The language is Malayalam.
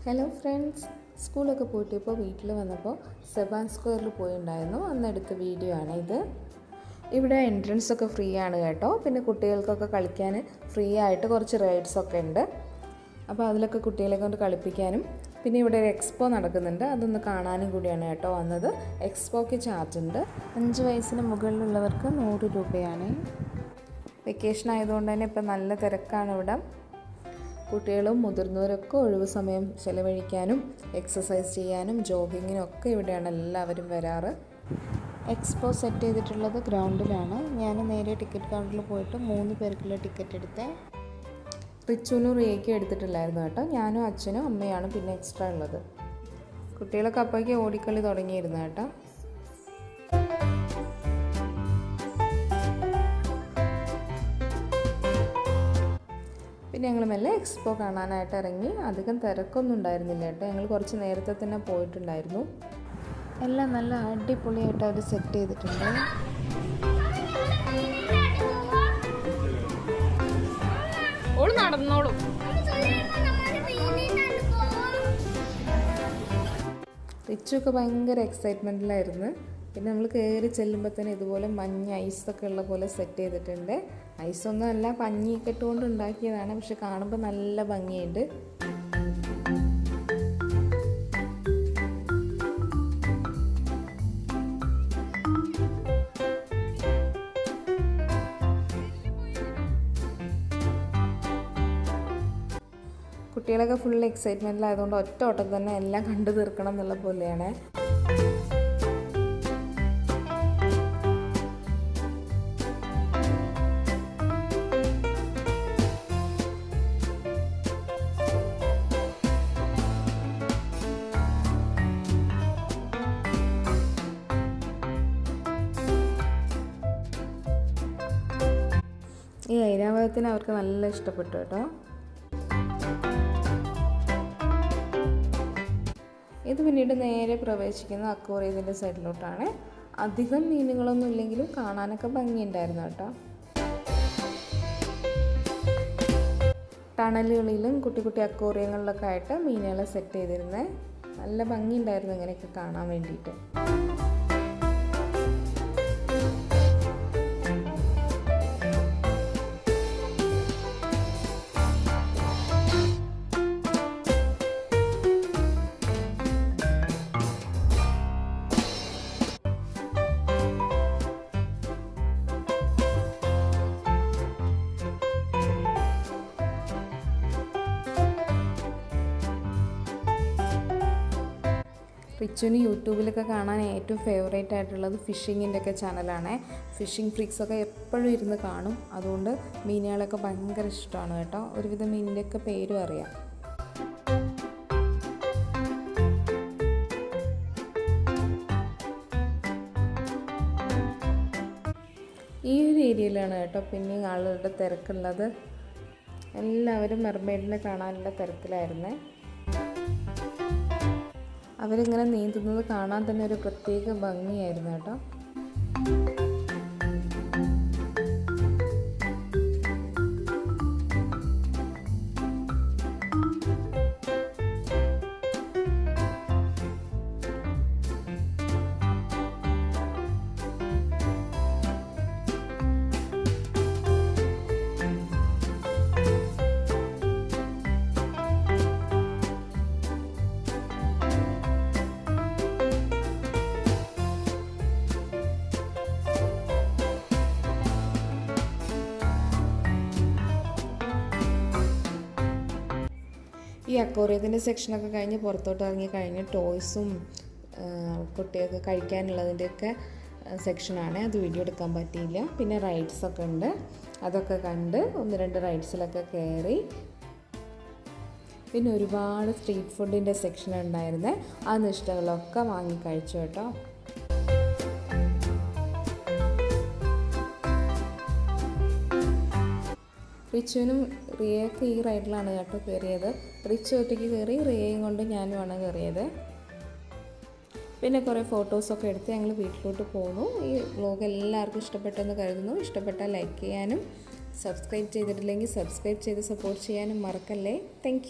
ഹലോ ഫ്രണ്ട്സ്, സ്കൂളൊക്കെ പോയിട്ട് ഇപ്പോൾ വീട്ടിൽ വന്നപ്പോൾ സെബാൻ സ്ക്വയറിൽ പോയിട്ടുണ്ടായിരുന്നു. അന്നെടുത്ത വീഡിയോ ആണ് ഇത്. ഇവിടെ എൻട്രൻസ് ഒക്കെ ഫ്രീ ആണ് കേട്ടോ. പിന്നെ കുട്ടികൾക്കൊക്കെ കളിക്കാൻ ഫ്രീ ആയിട്ട് കുറച്ച് റൈഡ്സൊക്കെ ഉണ്ട്. അപ്പോൾ അതിലൊക്കെ കുട്ടികളെ കൊണ്ട് കളിപ്പിക്കാനും പിന്നെ ഇവിടെ ഒരു എക്സ്പോ നടക്കുന്നുണ്ട്, അതൊന്ന് കാണാനും കൂടിയാണ് കേട്ടോ വന്നത്. എക്സ്പോയ്ക്ക് ചാർജ് ഉണ്ട്. 5 വയസ്സിന് മുകളിലുള്ളവർക്ക് 100 രൂപയാണ്. വെക്കേഷൻ ആയതുകൊണ്ട് തന്നെ ഇപ്പം നല്ല തിരക്കാണ് ഇവിടെ. കുട്ടികളും മുതിർന്നവരൊക്കെ ഒഴിവ് സമയം ചെലവഴിക്കാനും എക്സസൈസ് ചെയ്യാനും ജോഗിങ്ങിനും ഒക്കെ ഇവിടെയാണ് എല്ലാവരും വരാറ്. എക്സ്പോ സെറ്റ് ചെയ്തിട്ടുള്ളത് ഗ്രൗണ്ടിലാണ്. ഞാൻ നേരെ ടിക്കറ്റ് കൗണ്ടറിൽ പോയിട്ട് 3 പേർക്കുള്ള ടിക്കറ്റ് എടുത്തേ. റിച്ചുവിനും റിയയ്ക്കും എടുത്തിട്ടില്ലായിരുന്നു കേട്ടോ. ഞാനും അച്ഛനും അമ്മയാണ് പിന്നെ എക്സ്ട്രാ ഉള്ളത്. കുട്ടികളൊക്കെ അപ്പോഴേക്ക് ഓടിക്കളി തുടങ്ങിയിരുന്നു കേട്ടോ. പിന്നെ ഞങ്ങൾ മെല്ലെ എക്സ്പോ കാണാനായിട്ട് ഇറങ്ങി. അധികം തിരക്കൊന്നും ഉണ്ടായിരുന്നില്ല കേട്ടോ. ഞങ്ങൾ കുറച്ച് നേരത്തെ തന്നെ പോയിട്ടുണ്ടായിരുന്നു. എല്ലാം നല്ല അടിപൊളിയായിട്ട് അവർ സെറ്റ് ചെയ്തിട്ടുണ്ട്. നടന്നോളും. റിച്ചൊക്കെ ഭയങ്കര എക്സൈറ്റ്മെൻറ്റിലായിരുന്നു. പിന്നെ നമ്മൾ കയറി ചെല്ലുമ്പോൾ തന്നെ ഇതുപോലെ മഞ്ഞ് ഐസൊക്കെ ഉള്ള പോലെ സെറ്റ് ചെയ്തിട്ടുണ്ട്. ഐസൊന്നും അല്ല, പഞ്ഞിയൊക്കെ ഇട്ടുകൊണ്ട് ഉണ്ടാക്കിയതാണ്. പക്ഷെ കാണുമ്പോൾ നല്ല ഭംഗിയുണ്ട്. കുട്ടികളൊക്കെ ഫുൾ എക്സൈറ്റ്മെൻറ്റിലായതുകൊണ്ട് ഒറ്റ ഓട്ടം തന്നെ എല്ലാം കണ്ടു തീർക്കണം എന്നുള്ള പോലെയാണ്. ഈ ഐരാവതത്തിന് അവർക്ക് നല്ല ഇഷ്ടപ്പെട്ടു കേട്ടോ. ഇത് പിന്നീട് നേരെ പ്രവേശിക്കുന്ന അക്വേറിയത്തിൻ്റെ സൈഡിലോട്ടാണ്. അധികം മീനുകളൊന്നും ഇല്ലെങ്കിലും കാണാനൊക്കെ ഭംഗിയുണ്ടായിരുന്നു കേട്ടോ. ടണലുകളിലും കുട്ടി കുട്ടി അക്വേറിയങ്ങളിലൊക്കെ ആയിട്ട് മീനുകളെ സെറ്റ് ചെയ്തിരുന്നത്. നല്ല ഭംഗിയുണ്ടായിരുന്നു ഇങ്ങനെയൊക്കെ കാണാൻ വേണ്ടിയിട്ട്. റിച്ചുവിന് യൂട്യൂബിലൊക്കെ കാണാൻ ഏറ്റവും ഫേവറേറ്റ് ആയിട്ടുള്ളത് ഫിഷിങ്ങിൻ്റെ ഒക്കെ ചാനലാണ്. ഫിഷിംഗ് ഫ്രീക്സൊക്കെ എപ്പോഴും ഇരുന്ന് കാണും. അതുകൊണ്ട് മീനുകളൊക്കെ ഭയങ്കര ഇഷ്ടമാണ് കേട്ടോ. ഒരുവിധം മീനിൻ്റെയൊക്കെ പേരും അറിയാം. ഈ ഒരു ഏരിയയിലാണ് കേട്ടോ പിന്നെ ആളുകളുടെ തിരക്കുള്ളത്. എല്ലാവരും മെർമെയ്ഡിനെ കാണാനുള്ള തിരക്കിലായിരുന്നേ. അവരിങ്ങനെ നീന്തുന്നത് കാണാൻ തന്നെ ഒരു പ്രത്യേക ഭംഗിയായിരുന്നു കേട്ടോ. ഈ അക്വേറിയത്തിൻ്റെ സെക്ഷനൊക്കെ കഴിഞ്ഞ് പുറത്തോട്ട് ഇറങ്ങി കഴിഞ്ഞ് ടോയ്സും കുട്ടികൾക്ക് കഴിക്കാനുള്ളതിൻ്റെയൊക്കെ സെക്ഷനാണ്. അത് വീഡിയോ എടുക്കാൻ പറ്റിയില്ല. പിന്നെ റൈഡ്സൊക്കെ ഉണ്ട്, അതൊക്കെ കണ്ട് 1-2 റൈഡ്സിലൊക്കെ കയറി. പിന്നെ ഒരുപാട് സ്ട്രീറ്റ് ഫുഡിൻ്റെ സെക്ഷൻ ഉണ്ടായിരുന്നേ. അന്ന് ഇഷ്ടങ്ങളൊക്കെ വാങ്ങി കഴിച്ചു കേട്ടോ. റിച്ചുവിനും റിയയൊക്കെ ഈ റൈഡിലാണ് കേട്ടോ കയറിയത്. റിച്ചു ഒറ്റയ്ക്ക് കയറി, റിയയും കൊണ്ട് ഞാനുമാണ് കയറിയത്. പിന്നെ കുറേ ഫോട്ടോസൊക്കെ എടുത്ത് ഞങ്ങൾ വീട്ടിലോട്ട് പോന്നു. ഈ വ്ലോഗ് എല്ലാവർക്കും ഇഷ്ടപ്പെട്ടെന്ന് കരുതുന്നു. ഇഷ്ടപ്പെട്ടാൽ ലൈക്ക് ചെയ്യാനും സബ്സ്ക്രൈബ് ചെയ്തിട്ടില്ലെങ്കിൽ സബ്സ്ക്രൈബ് ചെയ്ത് സപ്പോർട്ട് ചെയ്യാനും മറക്കല്ലേ. താങ്ക്